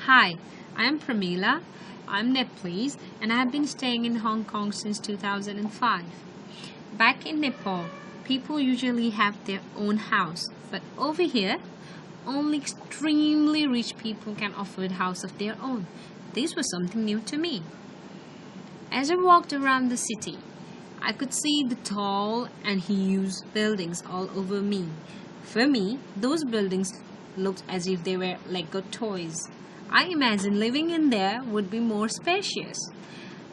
Hi, I am Parmila. I'm Nepalese and I have been staying in Hong Kong since 2005. Back in Nepal, people usually have their own house, but over here, only extremely rich people can afford a house of their own. This was something new to me. As I walked around the city, I could see the tall and huge buildings all over me. For me, those buildings looked as if they were Lego toys. I imagined living in there would be more spacious.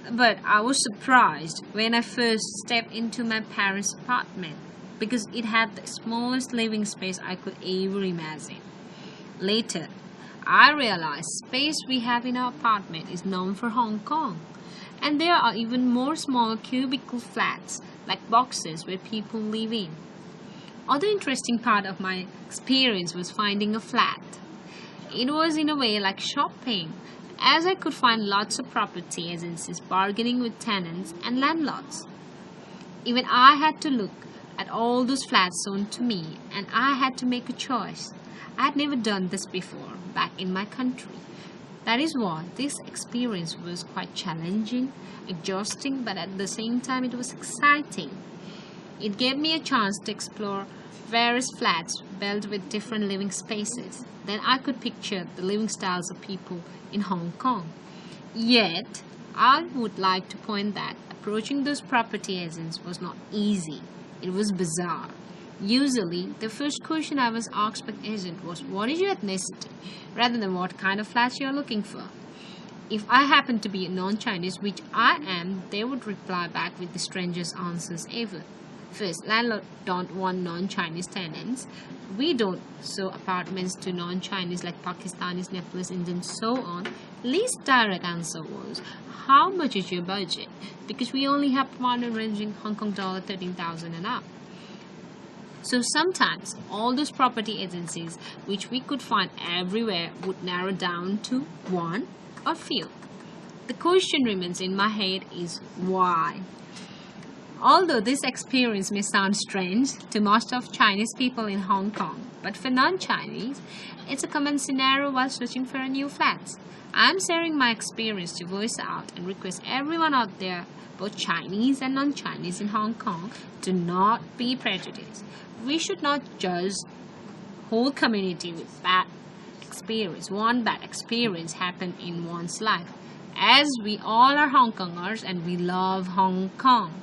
But I was surprised when I first stepped into my parents' apartment because it had the smallest living space I could ever imagine. Later, I realized space we have in our apartment is known for Hong Kong. And there are even more small cubicle flats, like boxes where people live in. Other interesting part of my experience was finding a flat. It was in a way like shopping, as I could find lots of property agencies bargaining with tenants and landlords. Even I had to look at all those flats shown to me, and I had to make a choice. I had never done this before back in my country. That is why this experience was quite challenging, exhausting, but at the same time it was exciting. It gave me a chance to explore various flats built with different living spaces. Then I could picture the living styles of people in Hong Kong. Yet, I would like to point that approaching those property agents was not easy. It was bizarre. Usually, the first question I was asked by the agent was, "What is your ethnicity?" rather than what kind of flats you are looking for. If I happened to be a non-Chinese, which I am, they would reply back with the strangest answers ever. First, landlords don't want non-Chinese tenants. We don't sell apartments to non-Chinese like Pakistanis, Nepalese, Indians, so on. Least direct answer was, "How much is your budget?" Because we only have partner ranging Hong Kong dollar 13,000 and up. So sometimes all those property agencies which we could find everywhere would narrow down to one or few. The question remains in my head is why? Although this experience may sound strange to most of Chinese people in Hong Kong, but for non-Chinese, it's a common scenario while searching for a new flat. I'm sharing my experience to voice out and request everyone out there, both Chinese and non-Chinese in Hong Kong, to not be prejudiced. We should not judge whole community with bad experience. One bad experience happened in one's life, as we all are Hong Kongers and we love Hong Kong.